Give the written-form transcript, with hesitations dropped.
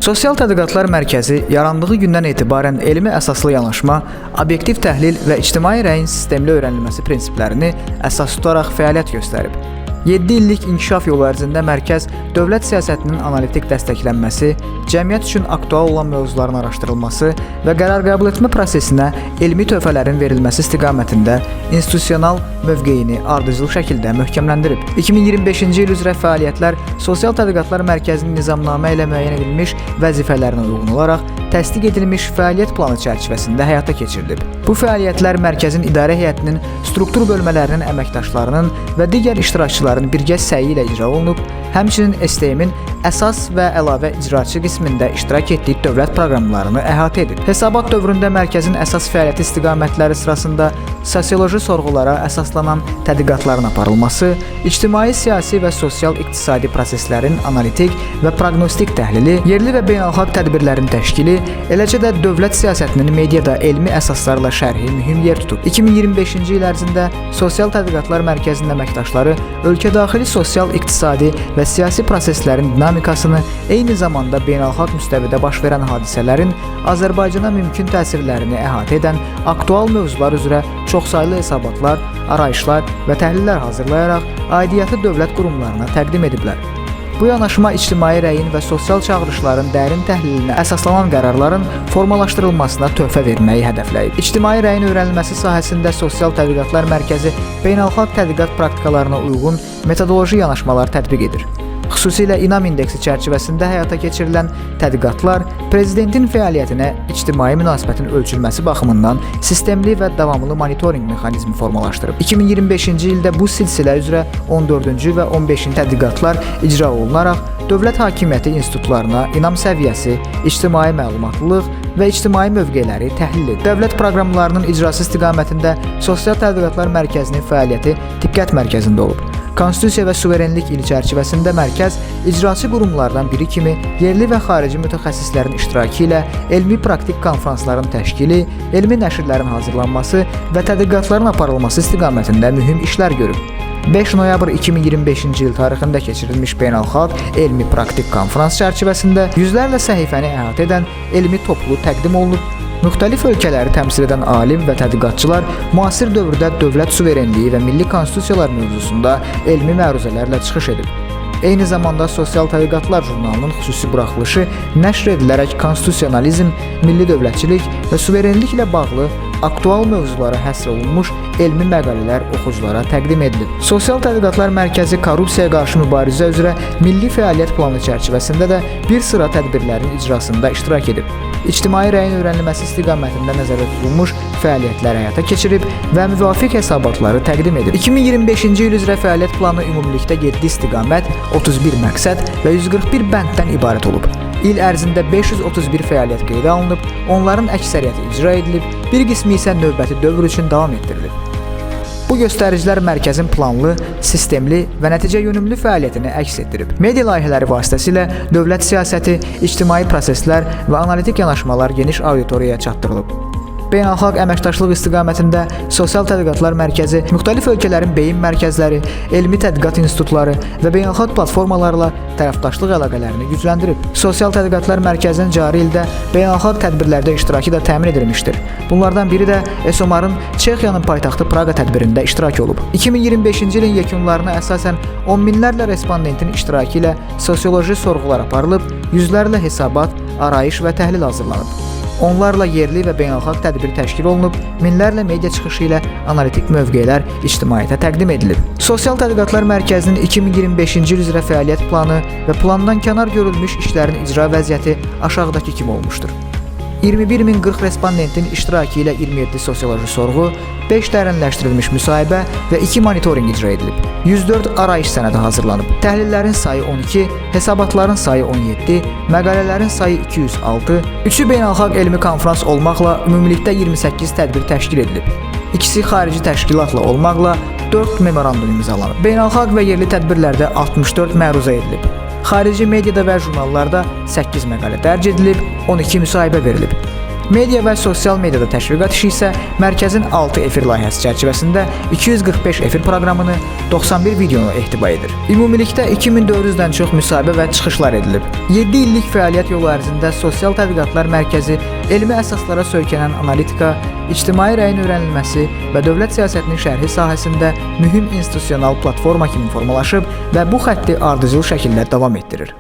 Sosial Tədqiqatlar Mərkəzi yarandığı gündən etibarən elmi əsaslı yanaşma, obyektiv təhlil və ictimai rəyin sistemli öyrənilməsi prinsiplərini əsas tutaraq fəaliyyət göstərib. 7 illik inkişaf yolu ərzində mərkəz dövlət siyasətinin analitik dəstəklənməsi, cəmiyyət üçün aktual olan mövzuların araşdırılması və qərar qəbul etmə prosesinə elmi töhfələrin verilməsi istiqamətində institusional mövqeyini ardıcıl şəkildə möhkəmləndirib. 2025-ci il üzrə fəaliyyətlər Sosial Tədqiqatlar Mərkəzinin nizamnamə ilə müəyyən edilmiş vəzifələrinə uyğun olaraq təsdiq edilmiş fəaliyyət planı çərçivəsində həyata keçirilib. Bu fəaliyyətlər mərkəzin idarə heyətinin, struktur bölmələrinin əməkdaşlarının və digər iştirakçıların birgə səyi ilə icra olunub, həmçinin STM-in əsas və əlavə icraçı qismində iştirak etdiyi dövlət proqramlarını əhatə edib. Hesabat dövründə mərkəzin əsas fəaliyyəti istiqamətləri sırasında sosioloji sorğulara əsaslanan tədqiqatların aparılması, ictimai, siyasi və sosial-iqtisadi proseslərin analitik və proqnostik təhlili, yerli və beynəlxalq tədbirlərin təşkili, eləcə də dövlət siyasətinin mediada elmi əsaslarla şərhi mühüm yer tutub. 2025-ci il ərzində Sosial Tədqiqatlar Mərkəzinin əməkdaşları ölkədaxili sosial-iqtisadi və siyasi proseslərin dinamikasını, eyni zamanda beynəlxalq müstəvidə baş verən hadisələrin Azərbaycana mümkün təsirlərini əhatə edən aktual mövzular üzrə çoxsaylı hesabatlar, arayışlar və təhlillər hazırlayaraq aidiyyatı dövlət qurumlarına təqdim ediblər. Bu yanaşma ictimai rəyin və sosial çağırışların dərin təhlilinə əsaslanan qərarların formalaşdırılmasına töhfə verməyi hədəfləyib. İctimai rəyin öyrənilməsi sahəsində Sosial Tədqiqatlar Mərkəzi beynəlxalq tədqiqat praktikalarına uyğun metodoloji yanaşmalar tətbiq edir. Xüsusilə İNAM indeksi çərçivəsində həyata keçirilən tədqiqatlar prezidentin fəaliyyətinə ictimai münasibətin ölçülməsi baxımından sistemli və davamlı monitorinq mexanizmi formalaşdırıb. 2025-ci ildə bu silsilə üzrə 14-cü və 15-ci tədqiqatlar icra olunaraq dövlət hakimiyyəti institutlarına İNAM səviyyəsi, ictimai məlumatlılıq və ictimai mövqeləri təhlil edir. Dövlət proqramlarının icrası istiqamətində Sosial Tədqiqatlar Mərkəzinin fəaliyyəti diqqət mərkəzində olub. Konstitusiya və suverenlik ili çərçivəsində mərkəz icraçı qurumlardan biri kimi yerli və xarici mütəxəssislərin iştirakı ilə elmi praktik konfransların təşkili, elmi nəşrlərin hazırlanması və tədqiqatların aparılması istiqamətində mühüm işlər görüb. 5 noyabr 2025-ci il tarixində keçirilmiş beynəlxalq elmi praktik konfrans çərçivəsində yüzlərlə səhifəni əhatə edən elmi toplu təqdim olunub. Müxtəlif ölkələri təmsil edən alim və tədqiqatçılar müasir dövrdə dövlət suverenliyi və milli konstitusiyalar mövzusunda elmi məruzələrlə çıxış edib. Eyni zamanda Sosial Tədqiqatlar jurnalının xüsusi buraxılışı nəşr edilərək konstitusionalizm, milli dövlətçilik və suverenliklə bağlı aktual mövzulara həsr olunmuş elmi məqalələr oxuculara təqdim edilib. Sosial Tədqiqatlar Mərkəzi korrupsiyaya qarşı mübarizə üzrə milli fəaliyyət planı çərçivəsində də bir sıra tədbirlərin icrasında iştirak edib. İctimai rəyin öyrənilməsi istiqamətində nəzərdə tutulmuş fəaliyyətlər həyata keçirib və müvafiq hesabatları təqdim edib. 2025-ci il üzrə fəaliyyət planı ümumilikdə 7 istiqamət, 31 məqsəd və 141 bənddən ibarət olub. İl ərzində 531 fəaliyyət qeydə alınıb, onların əksəriyyəti icra edilib, bir qismi isə növbəti dövr üçün davam etdirilib. Bu göstəricilər mərkəzin planlı, sistemli və nəticə yönümlü fəaliyyətini əks etdirib. Media layihələri vasitəsilə dövlət siyasəti, ictimai proseslər və analitik yanaşmalar geniş auditoriyaya çatdırılıb. Beynəlxalq əməkdaşlıq istiqamətində Sosial Tədqiqatlar Mərkəzi müxtəlif ölkələrin beyin mərkəzləri, elmi tədqiqat institutları və beynəlxalq platformalarla tərəfdaşlıq əlaqələrini gücləndirib. Sosial Tədqiqatlar Mərkəzinin cari ildə beynəlxalq tədbirlərdə iştirakı da təmin edilmişdir. Bunlardan biri də ESOMAR-ın Çexiyanın paytaxtı Praqa tədbirində iştirak olub. 2025-ci ilin yekunlarına əsasən 10 minlərlə respondentin iştirakı ilə sosioloji sorğular aparılıb, yüzlərlə hesabat, arayış və təhlil hazırlanıb. Onlarla yerli və beynəlxalq tədbir təşkil olunub, minlərlə media çıxışı ilə analitik mövqelər ictimaiyyətə təqdim edilib. Sosial Tədqiqatlar Mərkəzinin 2025-ci il üzrə fəaliyyət planı və plandan kənar görülmüş işlərin icra vəziyyəti aşağıdakı kimi olmuşdur. 21.040 respondentin iştirakı ilə 27 sosioloji sorğu, 5 dərinləşdirilmiş müsahibə və 2 monitorinq icra edilib. 104 arayış sənədi hazırlanıb. Təhlillərin sayı 12, hesabatların sayı 17, məqalələrin sayı 206, 3-ü beynəlxalq elmi konfrans olmaqla ümumilikdə 28 tədbir təşkil edilib. İkisi xarici təşkilatla olmaqla 4 memorandum imzalanıb. Beynəlxalq və yerli tədbirlərdə 64 məruzə edilib. Xarici mediada və jurnallarda 8 məqalə dərc edilib, 12 müsahibə verilib. Media və sosial mediada təşviqat işi isə mərkəzin 6 efir layihəsi çərçivəsində 245 efir proqramını, 91 videonu ehtiva edir. Ümumilikdə 2400-dən çox müsahibə və çıxışlar edilib. 7 illik fəaliyyət yolu ərzində Sosial Tədqiqatlar Mərkəzi elmi əsaslara söykənən analitika, ictimai rəyin öyrənilməsi və dövlət siyasətinin şərhi sahəsində mühüm institusional platforma kimi formalaşıb və bu xətti ardıcıl şəkildə davam etdirir.